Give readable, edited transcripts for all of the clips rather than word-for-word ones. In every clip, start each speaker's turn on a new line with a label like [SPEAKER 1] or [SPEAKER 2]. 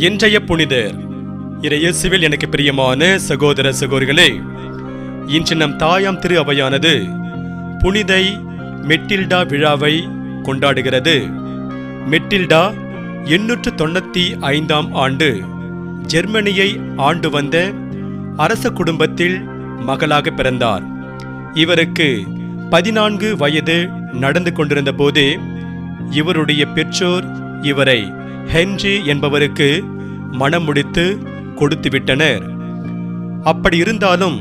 [SPEAKER 1] இன்றைய புனிதர். இயேசுவில் எனக்கு பிரியமான சகோதர சகோதரிகளே, இன்று நம் தாயாம் திரு அவையானது புனிதை மெட்டில்டா விழாவை கொண்டாடுகிறது. மெட்டில்டா 895ஆம் ஆண்டு ஜெர்மனியை ஆண்டு வந்த அரச குடும்பத்தில் மகளாக பிறந்தார். இவருக்கு 14 வயது நடந்து கொண்டிருந்த போதே இவருடைய பெற்றோர் இவரை ஹென்றி என்பவருக்கு மனம் முடித்து கொடுத்துவிட்டனர். அப்படி இருந்தாலும்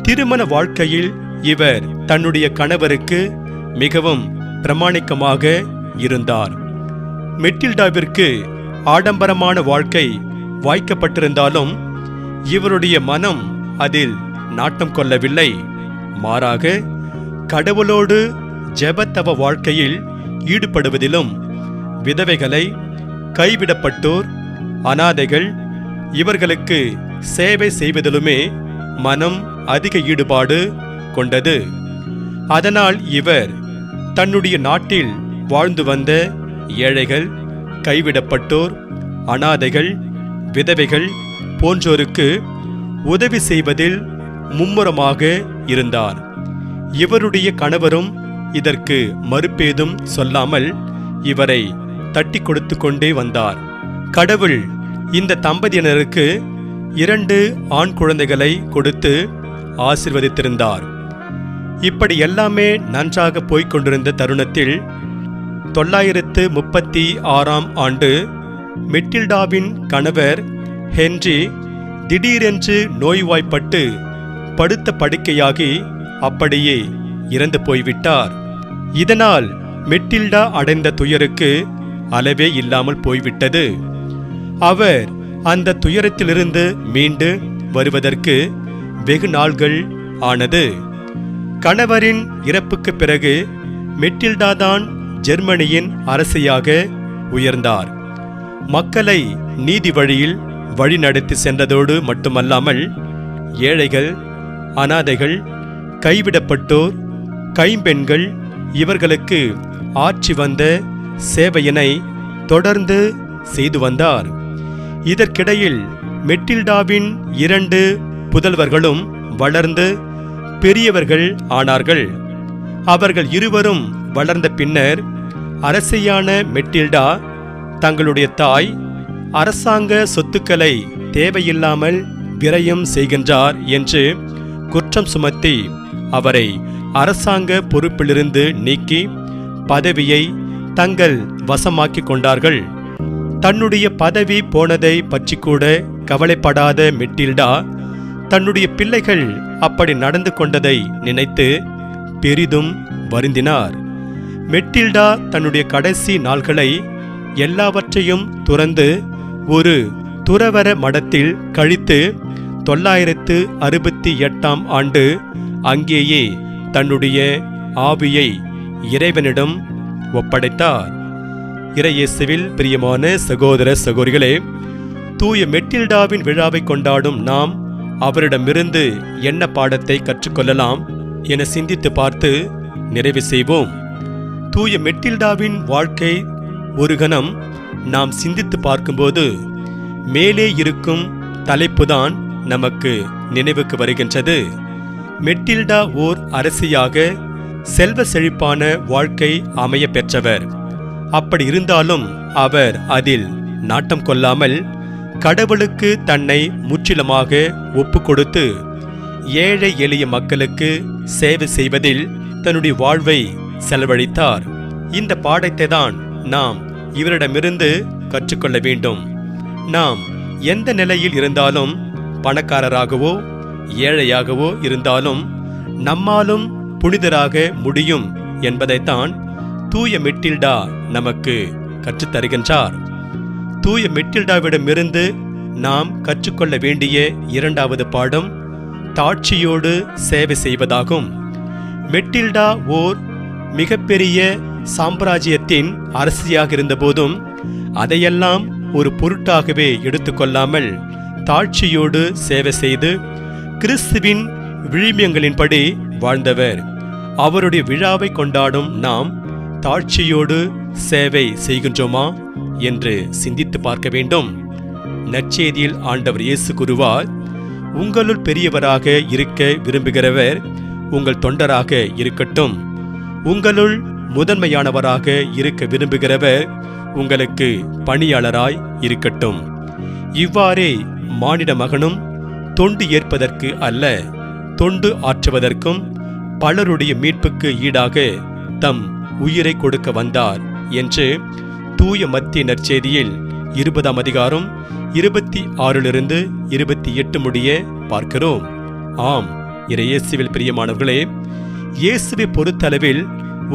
[SPEAKER 1] திருமண வாழ்க்கையில் இவர் தன்னுடைய கணவருக்கு மிகவும் பிரமாணிக்கமாக இருந்தார். மெட்டில்டாவிற்கு ஆடம்பரமான வாழ்க்கை வாய்க்கப்பட்டிருந்தாலும் இவருடைய மனம் அதில் நாட்டம் கொள்ளவில்லை. மாறாக கடவுளோடு ஜெபத்தவ வாழ்க்கையில் ஈடுபடுவதிலும் விதவைகளை, கைவிடப்பட்டோர், அனாதைகள் இவர்களுக்கு சேவை செய்வதிலுமே மனம் அதிக ஈடுபாடு கொண்டது. அதனால் இவர் தன்னுடைய நாட்டில் வாழ்ந்து வந்த ஏழைகள், கைவிடப்பட்டோர், அனாதைகள், விதவைகள் போன்றோருக்கு உதவி செய்வதில் மும்முரமாக இருந்தார். இவருடைய கணவரும் இதற்கு மறுப்பேதும் சொல்லாமல் இவரை தட்டி கொடுத்து கொண்டே வந்தார். கடவுள் இந்த தம்பதியினருக்கு 2 ஆண் குழந்தைகளை கொடுத்து ஆசீர்வதித்திருந்தார். இப்படி எல்லாமே நன்றாக போய்கொண்டிருந்த தருணத்தில் 936ஆம் ஆண்டு மெட்டில்டாவின் கணவர் ஹென்றி திடீரென்று நோய்வாய்ப்பட்டு படுத்த படுக்கையாகி அப்படியே இறந்து போய்விட்டார். இதனால் மெட்டில்டா அடைந்த துயருக்கு அளவே இல்லாமல் போய்விட்டது. அவர் அந்த துயரத்திலிருந்து மீண்டு வருவதற்கு வெகு நாள்கள் ஆனது. கணவரின் இறப்புக்கு பிறகு மெட்டில்டா தான் ஜெர்மனியின் அரசியாக உயர்ந்தார். மக்களை நீதி வழியில் வழிநடத்தி சென்றதோடு மட்டுமல்லாமல் ஏழைகள், அனாதைகள், கைவிடப்பட்டோர், கைம்பெண்கள் இவர்களுக்கு ஆற்றி வந்த சேவையினை தொடர்ந்து செய்து வந்தார். இதற்கிடையில் மெட்டில்டாவின் 2 புதல்வர்களும் வளர்ந்து பெரியவர்கள் ஆனார்கள். அவர்கள் இருவரும் வளர்ந்த பின்னர் அரசியான மெட்டில்டா தங்களுடைய தாய் அரசாங்க சொத்துக்களை தேவையில்லாமல் விரயம் செய்கின்றார் என்று குற்றம் சுமத்தி அவரை அரசாங்க பொறுப்பிலிருந்து நீக்கி பதவியை தங்கள் வசமாக்கிக் கொண்டார்கள். தன்னுடைய பதவி போனதை பற்றி கூட கவலைப்படாத மெட்டில்டா தன்னுடைய பிள்ளைகள் அப்படி நடந்து கொண்டதை நினைத்து பெரிதும் வருந்தினார். மெட்டில்டா தன்னுடைய கடைசி நாள்களை எல்லாவற்றையும் துறந்து ஒரு துறவற மடத்தில் கழித்து 968ஆம் ஆண்டு அங்கேயே தன்னுடைய ஆவியை இறைவனிடம் ஒப்படைத்தார். இறையேசுவில் பிரியமான சகோதர சகோதரிகளே, தூய மெட்டில்டாவின் விழாவை கொண்டாடும் நாம் அவரிடமிருந்து என்ன பாடத்தை கற்றுக்கொள்ளலாம் என சிந்தித்து பார்த்து நிறைவு செய்வோம். தூய மெட்டில்டாவின் வாழ்க்கை ஒரு கணம் நாம் சிந்தித்து பார்க்கும்போது மேலே இருக்கும் தலைப்புதான் நமக்கு நினைவுக்கு வருகின்றது. மெட்டில்டா ஓர் அரசியாக செல்வ செழிப்பான வாழ்க்கை அமைய பெற்றவர். அப்படி இருந்தாலும் அவர் அதில் நாட்டம் கொள்ளாமல் கடவுளுக்கு தன்னை முற்றிலுமாக ஒப்பு கொடுத்து ஏழை எளிய மக்களுக்கு சேவை செய்வதில் தன்னுடைய வாழ்வை செலவழித்தார். இந்த பாடத்தை தான் நாம் இவரிடமிருந்து கற்றுக்கொள்ள வேண்டும். நாம் எந்த நிலையில் இருந்தாலும், பணக்காரராகவோ ஏழையாகவோ இருந்தாலும் நம்மாலும் புனிதராக முடியும் என்பதைத்தான் தூய மெட்டில்டா நமக்கு கற்றுத்தருகின்றார். தூய மெட்டில்டாவிடமிருந்து நாம் கற்றுக்கொள்ள வேண்டிய 2வது பாடம் தாட்சியோடு சேவை செய்வதாகும். மெட்டில்டா ஓர் மிகப்பெரிய சாம்ராஜ்யத்தின் அரசியாக இருந்தபோதும் அதையெல்லாம் ஒரு பொருட்டாகவே எடுத்துக்கொள்ளாமல் தாட்சியோடு சேவை செய்து கிறிஸ்துவின் விழுமியங்களின்படி வாழ்ந்தவர். அவருடைய விழாவை கொண்டாடும் நாம் தாட்சியோடு சேவை செய்கின்றோமா என்று சிந்தித்து பார்க்க வேண்டும். நற்செய்தியில் ஆண்டவர் இயேசு கூறுவார், உங்களுள் பெரியவராக இருக்க விரும்புகிறவர் உங்கள் தொண்டராக இருக்கட்டும். உங்களுள் முதன்மையானவராக இருக்க விரும்புகிறவர் உங்களுக்கு பணியாளராய் இருக்கட்டும். இவ்வாறே மானிட மகனும் தொண்டு ஏற்பதற்கு அல்ல, தொண்டு ஆற்றுவதற்கும் பலருடைய மீட்புக்கு ஈடாக தம் உயிரை கொடுக்க வந்தார் என்று தூய மத்திய நற்செய்தியில் 20ஆம் அதிகாரம் 26 28 முடிய பார்க்கிறோம். ஆம், இயேசுவில் பிரியமானவர்களே, இயேசுவை பொறுத்தளவில்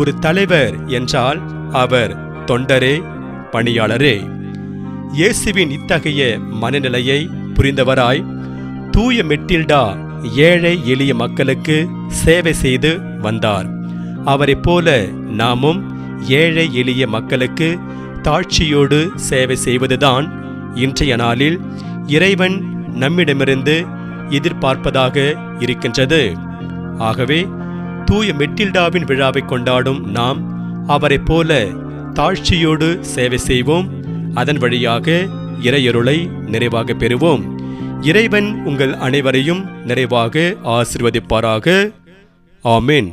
[SPEAKER 1] ஒரு தலைவர் என்றால் அவர் தொண்டரே, பணியாளரே. இயேசுவின் இத்தகைய மனநிலையை புரிந்தவராய் தூய மெட்டில்டா ஏழை எளிய மக்களுக்கு சேவை செய்து வந்தார். அவரைப் போல நாமும் ஏழை எளிய மக்களுக்கு தாழ்ச்சியோடு சேவை செய்வதுதான் இன்றைய நாளில் இறைவன் நம்மிடமிருந்து எதிர்பார்ப்பதாக இருக்கின்றது. ஆகவே தூய மெட்டில்டாவின் விழாவை கொண்டாடும் நாம் அவரைப் போல தாழ்ச்சியோடு சேவை செய்வோம். அதன் வழியாக இறையருளை நிறைவாக பெறுவோம். இறைவன் உங்கள் அனைவரையும் நிறைவாக ஆசீர்வதிப்பாராக. ஆமென்.